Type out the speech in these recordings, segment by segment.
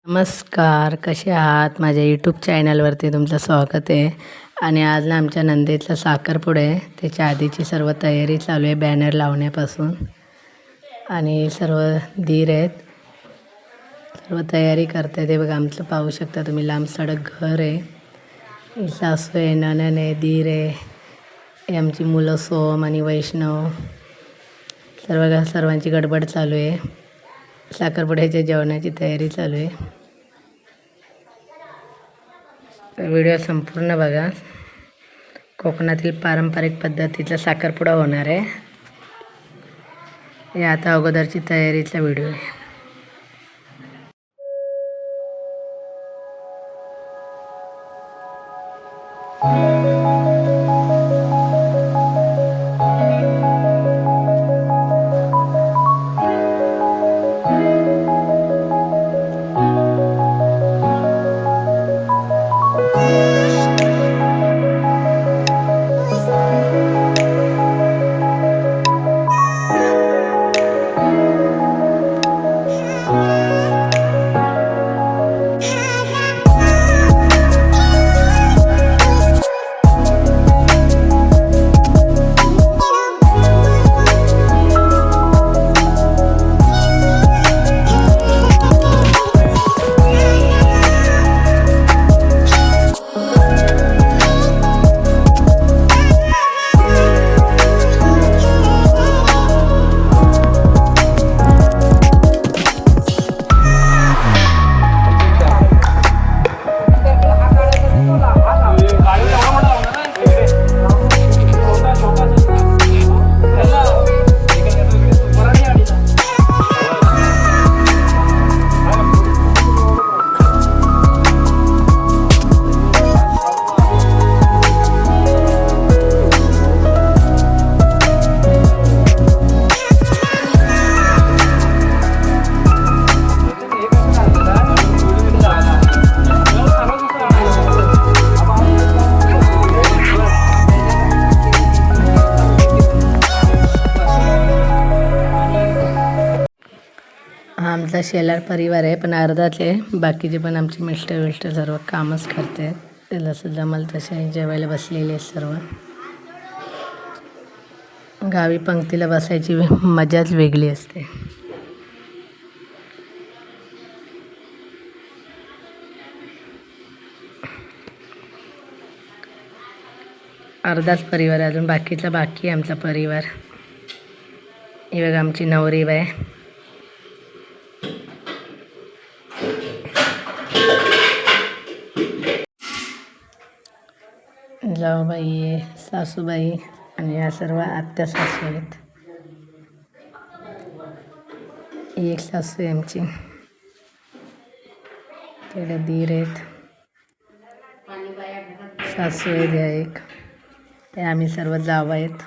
नमस्कार, कसे आहात? माझ्या यूट्यूब चॅनलवरती तुमचं स्वागत आहे. आणि आज ना आमच्या नंदेचा साखरपुडा आहे. त्याच्या आधीची सर्व तयारी चालू आहे, बॅनर लावण्यापासून. आणि सर्व धीर आहेत, सर्व तयारी करत आहेत. हे बघा, आमचं पाहू शकता तुम्ही, लांब सडक घर आहे. ही सासू आहे, नणंद आहे, धीर आहे. हे आमची मुलं सोम आणि वैष्णव. सर्वांची गडबड चालू आहे. साखरपुड्याच्या जेवणाची तयारी चालू आहे. व्हिडिओ संपूर्ण बघा. कोकणातील पारंपरिक पद्धतीचा साखरपुडा होणार आहे. हे आता अगोदरची तयारीचा व्हिडिओ आहे. आमचा शेलार परिवार आहे, पण अर्धाच आहे. बाकीचे पण आमचे मिस्टर सर्व कामच करते. त्याला जमल तसे जेवायला बसलेले सर्व. गावी पंक्तीला बसायची मजाच वेगळी असते. अर्धाच परिवार, अजून बाकीचा बाकी आहे आमचा परिवार. ही बघा आमची नवरी बाई, जाऊबाई आहे, सासूबाई आणि या सर्व आत्या सासू आहेत. ही एक सासू आहे आमची, तेवढे धीर आहेत. सासू आहेत या एक, ते आम्ही सर्व जावा आहेत.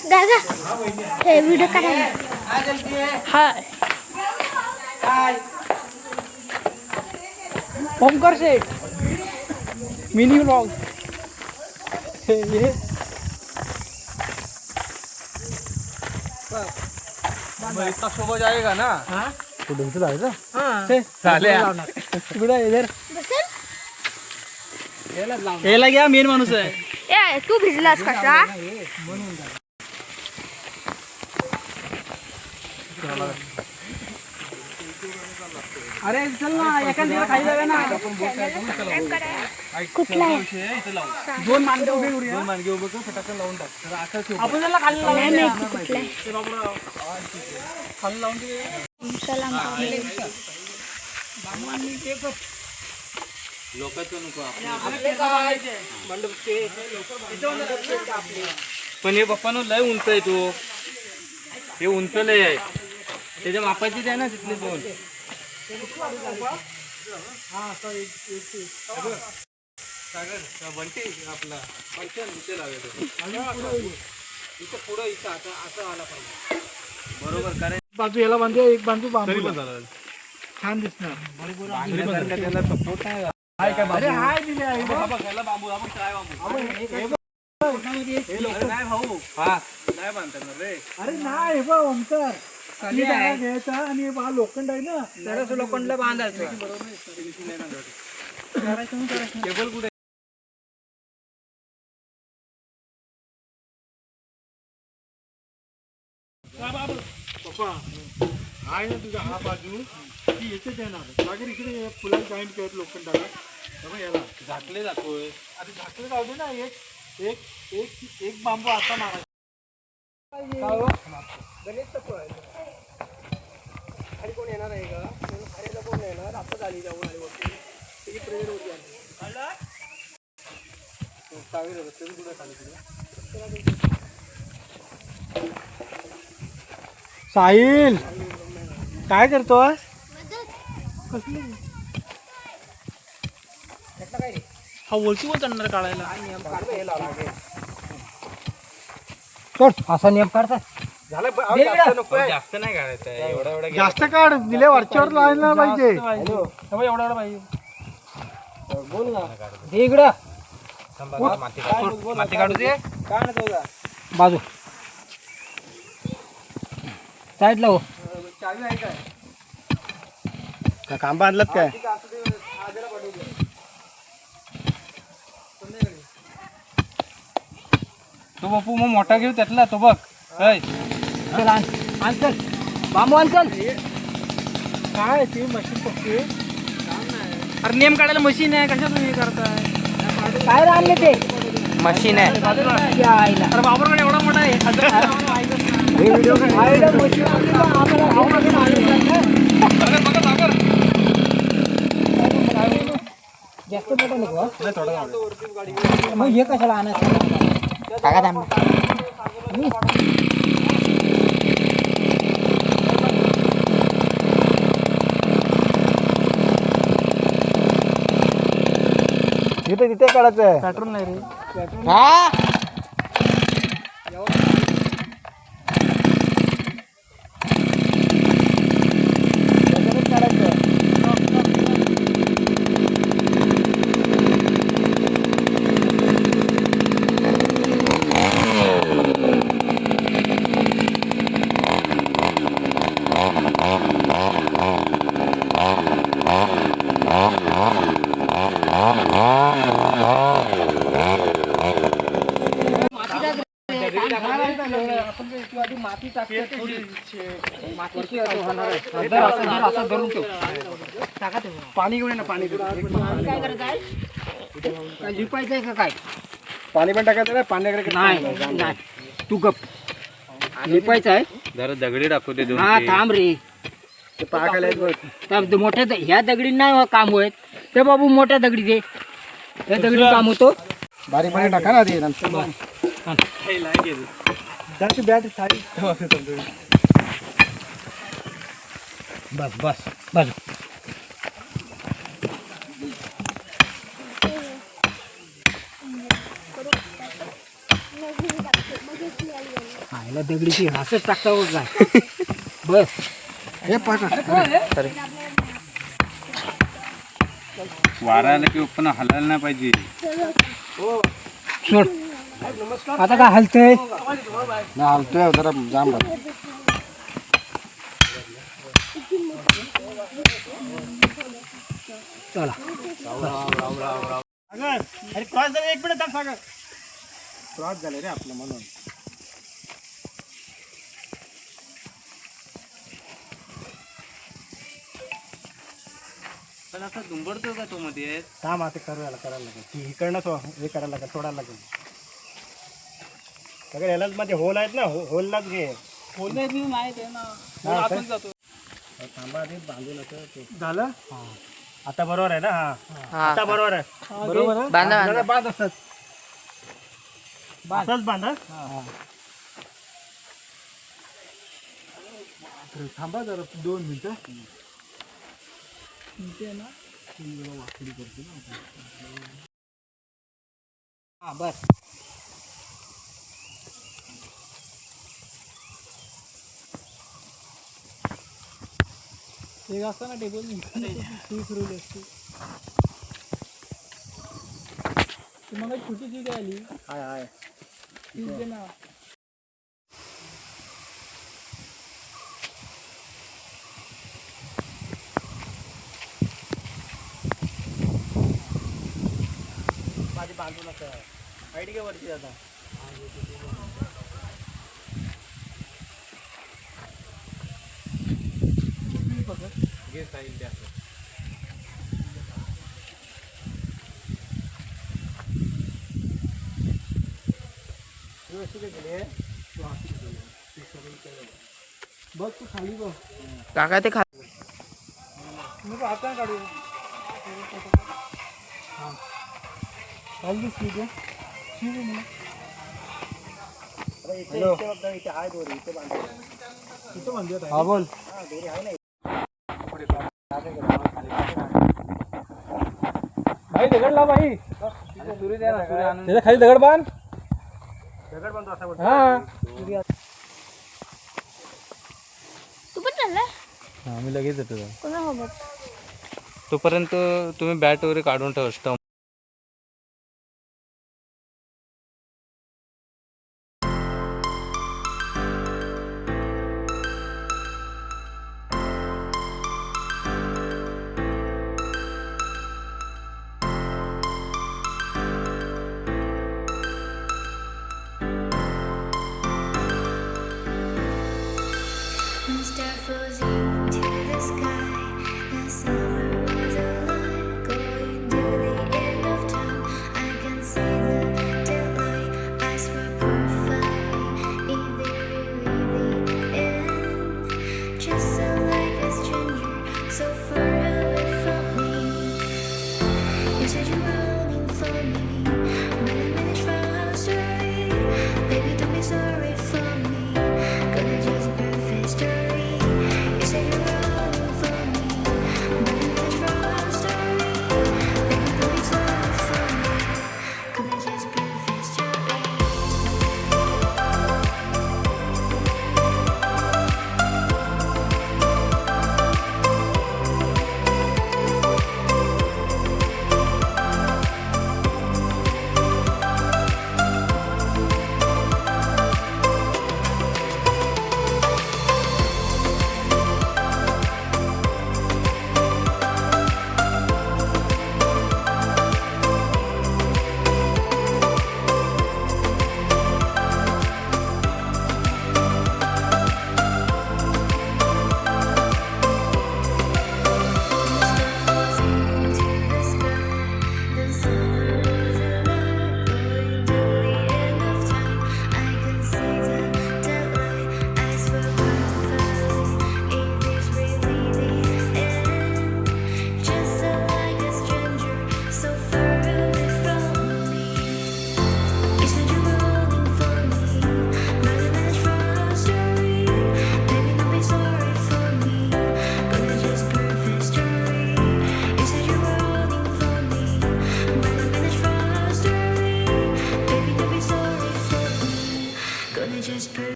दादा हे व्हिडिओ काढायला. हाय ओमकार शेठ मिनी व्लॉग. इतना शोभा जाएगा ना. कुठून चालेल. याला घ्या, मेन माणूस आहे. तू भिजलास कसा? अरे चल ना, एखाद्या खाली जाऊया ना. कुठला दोन मांडे उभे करूया. दोन मानगे उभे करून फटाकन लावून टाक. तर असं ठेव. आपण त्याला खाली लावूया. खाली लावून दे. लोकांचं नको पण हे बाप्पानं लय उंच आहे. तो हे उंच लय आहे, त्याच्या मापाचीच आहे ना तिथले दोन. सागर बंटी आपला फंक्शन इथे लावायचं. इथं पुढं इथं असं आला पाहिजे. बरोबर करायचं. बाजू याला बांधू एक बांधू तरी बांबू पण झालं. छान दिसणार. त्याला सपोर्ट नाही का? हाय काय अरे हाय दिले आहे बघ. बाबा घ्यायला बांबू आपण काय बांबू हे लोक नाही भाऊ हा नाही बांधतात रे. अरे नाही बघ ओमकार ती जागा घ्यायचा आणि बा लोखंड आहे ना जरासं लोखंडला बांधायचं. केबल कुठे पप्पा आहे ना तुझा हा बाजू ती येते देणार लागेल इकडे फुलांनी जॉईंट करत लोखंडाला बघा याला झाकले जातोय. अरे झाकलं जाऊ दे ना एक एक एक एक बांबू आता मारायचा खाली कोण येणार आहे का खालीला कोण येणार आता झाली जाऊन आली वरती त्याची प्रेयर होती साहिल काय करतोय हा वरची वर चढणार काढायला. असा नियम काढता झालं जास्त नाही काढायचं आहे. एवढा जास्त काढ दिले वरच्यावर लावायला पाहिजे एवढा पाहिजे. बोल ना दे इकडं माती काढू दे. बाजू साईडला हो चावी आहे काय? काम बांधलं काय तो बापू मग मोठा घेऊ त्यातला तो बघ. चल आण चल बांबू आण चल काय ती मशीन पक्की अरे नेम काढायला मशीन आहे. कशा तुम्ही करताय? काय आणले ते मशीन आहे. अरे बाबरकडे एवढा मोठा आहे. जास्त मोठा नको मग हे कशाला आणायचं काका थांब तिथे तिथे काढायचं आहे पॅट्रोल नाही रे हा माती टाकते पाणी घेऊन ना पाणी काय करायचं आहे काय झिपायचं आहे का काय पाणी पण टाकायचं ना पाण्याकडे नाही तू गप झिपायचं आहे जरा दगडी दाखवते दोन. हा थांब रे ते पाकाला मोठ्या ह्या दगडी नाही काम होत ते बाबू मोठ्या दगडी दे त्या दगडी काम होतो बारीक पाणी टाका ना ते बॅट बस बस बस आईला दगडीची हसच टाकता काय बस हे वारा आला की पण हलायला नाही पाहिजे. सोड आता काय हलतंय हलतोय जरा जाम चला अरे क्रॉस झालं 1 मिनिट सागर क्रॉस झालं रे आपलं म्हणून पण असं दुंबडतो का तो मध्ये काम आता करायला लागेल ती इकडनं तो हे करायला लागेल सोडायला लागेल सगळं यालाच मध्ये होल आहेत ना होललाच घे होल नाही ते ना आपण जातो. थांबा आधी बांधून झालं आता बरोबर आहे ना हा आता बरोबर आहे बरोबर बांधा बांध असत असंच बांधा थांबा जरा 2 मिनिटं हा बस एक असताना टेबल सुई फिरवली असती. मग छोटी सुई काय आली. हाय हाय ठीक आहे ना. माझी बांधू नका हाईट घे वरती आता. घे साईल द्या. बघ तू खाली बघ. काका ते नको हाताने काढू. हां खाली दिसली ते ठीक आहे मला. हा बोल. भाई दगड लाव भाई. सुरी द्या ना, सुरी आणून. त्याच्या खाली दगड बांध. दगड बांधतो असा. हा तू पण चालला हा मी लगेच येतो. कोणासोबत? तोपर्यंत तुम्ही बॅट वगैरे काढून ठेवा स्टंप. Mr. Fuzzy.